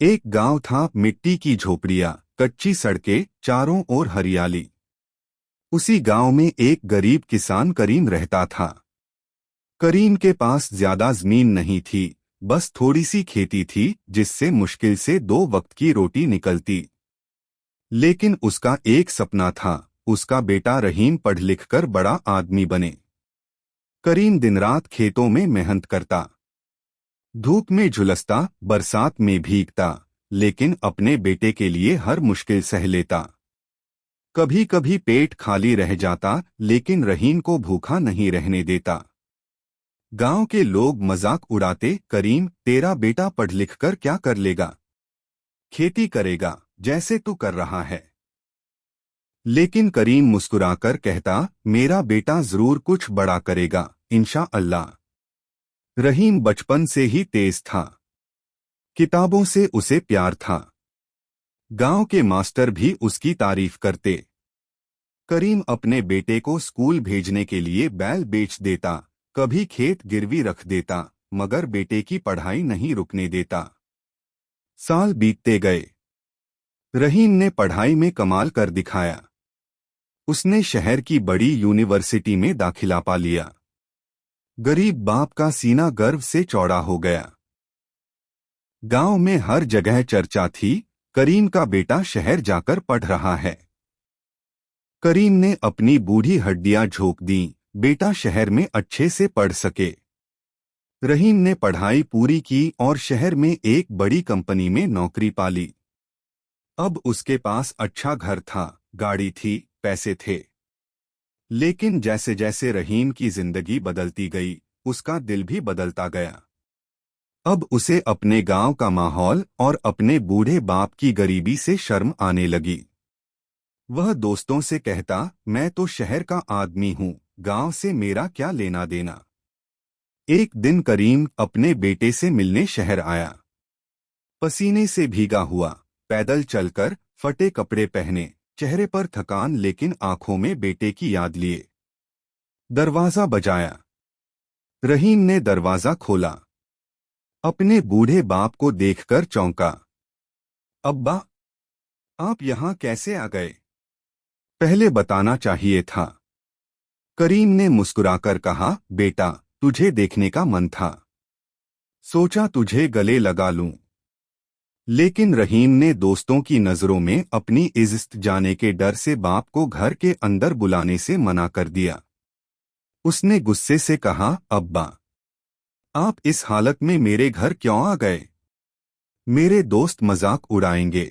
एक गांव था, मिट्टी की झोपड़ियां, कच्ची सड़कें, चारों ओर हरियाली। उसी गांव में एक गरीब किसान करीम रहता था। करीम के पास ज्यादा जमीन नहीं थी, बस थोड़ी सी खेती थी जिससे मुश्किल से 2 वक्त की रोटी निकलती। लेकिन उसका एक सपना था, उसका बेटा रहीम पढ़ लिख कर बड़ा आदमी बने। करीम दिन रात खेतों में मेहनत करता, धूप में झुलसता, बरसात में भीगता, लेकिन अपने बेटे के लिए हर मुश्किल सह लेता। कभी कभी पेट खाली रह जाता, लेकिन रहीम को भूखा नहीं रहने देता। गांव के लोग मजाक उड़ाते, करीम तेरा बेटा पढ़ लिख कर क्या कर लेगा, खेती करेगा जैसे तू कर रहा है। लेकिन करीम मुस्कुराकर कहता, मेरा बेटा जरूर कुछ बड़ा करेगा, इंशाअल्लाह। रहीम बचपन से ही तेज था, किताबों से उसे प्यार था। गांव के मास्टर भी उसकी तारीफ करते। करीम अपने बेटे को स्कूल भेजने के लिए बैल बेच देता, कभी खेत गिरवी रख देता, मगर बेटे की पढ़ाई नहीं रुकने देता। साल बीतते गए। रहीम ने पढ़ाई में कमाल कर दिखाया। उसने शहर की बड़ी यूनिवर्सिटी में दाखिला पा लिया। गरीब बाप का सीना गर्व से चौड़ा हो गया। गांव में हर जगह चर्चा थी, करीम का बेटा शहर जाकर पढ़ रहा है। करीम ने अपनी बूढ़ी हड्डियां झोंक दी, बेटा शहर में अच्छे से पढ़ सके। रहीम ने पढ़ाई पूरी की और शहर में एक बड़ी कंपनी में नौकरी पाली। अब उसके पास अच्छा घर था, गाड़ी थी, पैसे थे। लेकिन जैसे जैसे रहीम की जिंदगी बदलती गई, उसका दिल भी बदलता गया। अब उसे अपने गांव का माहौल और अपने बूढ़े बाप की गरीबी से शर्म आने लगी। वह दोस्तों से कहता, मैं तो शहर का आदमी हूँ, गांव से मेरा क्या लेना देना। एक दिन करीम अपने बेटे से मिलने शहर आया। पसीने से भीगा हुआ, पैदल चलकर, फटे कपड़े पहने, चेहरे पर थकान लेकिन आंखों में बेटे की याद लिए। दरवाजा बजाया। रहीम ने दरवाजा खोला। अपने बूढ़े बाप को देखकर चौंका। अब्बा, आप यहाँ कैसे आ गए? पहले बताना चाहिए था। करीम ने मुस्कुराकर कहा, बेटा तुझे देखने का मन था, सोचा तुझे गले लगा लूं। लेकिन रहीम ने दोस्तों की नजरों में अपनी इज्जत जाने के डर से बाप को घर के अंदर बुलाने से मना कर दिया। उसने गुस्से से कहा, अब्बा, आप इस हालत में मेरे घर क्यों आ गए? मेरे दोस्त मजाक उड़ाएंगे।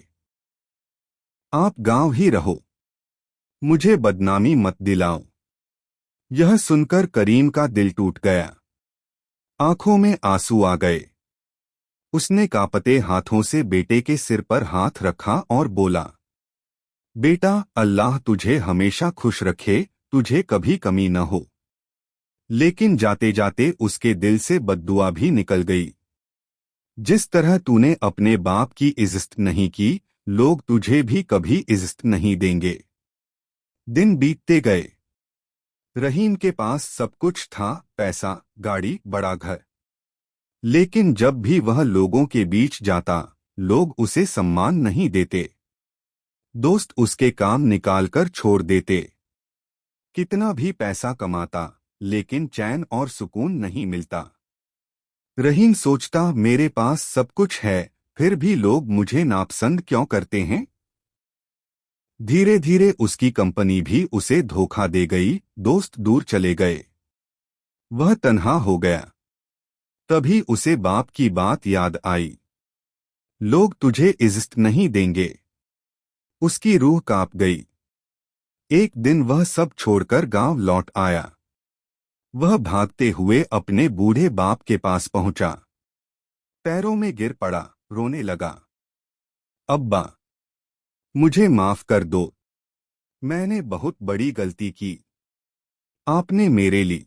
आप गांव ही रहो, मुझे बदनामी मत दिलाओ। यह सुनकर करीम का दिल टूट गया। आंखों में आंसू आ गए। उसने कांपते हाथों से बेटे के सिर पर हाथ रखा और बोला, बेटा अल्लाह तुझे हमेशा खुश रखे, तुझे कभी कमी न हो। लेकिन जाते जाते उसके दिल से बद्दुआ भी निकल गई। जिस तरह तूने अपने बाप की इज्जत नहीं की, लोग तुझे भी कभी इज्जत नहीं देंगे। दिन बीतते गए। रहीम के पास सब कुछ था, पैसा, गाड़ी, बड़ा घर। लेकिन जब भी वह लोगों के बीच जाता, लोग उसे सम्मान नहीं देते। दोस्त उसके काम निकालकर छोड़ देते। कितना भी पैसा कमाता, लेकिन चैन और सुकून नहीं मिलता। रहीम सोचता, मेरे पास सब कुछ है, फिर भी लोग मुझे नापसंद क्यों करते हैं? धीरे धीरे उसकी कंपनी भी उसे धोखा दे गई, दोस्त दूर चले गए। वह तन्हा हो गया। तभी उसे बाप की बात याद आई, लोग तुझे इज्जत नहीं देंगे। उसकी रूह कांप गई। एक दिन वह सब छोड़कर गांव लौट आया। वह भागते हुए अपने बूढ़े बाप के पास पहुंचा। पैरों में गिर पड़ा, रोने लगा। अब्बा, मुझे माफ कर दो, मैंने बहुत बड़ी गलती की। आपने मेरे लिए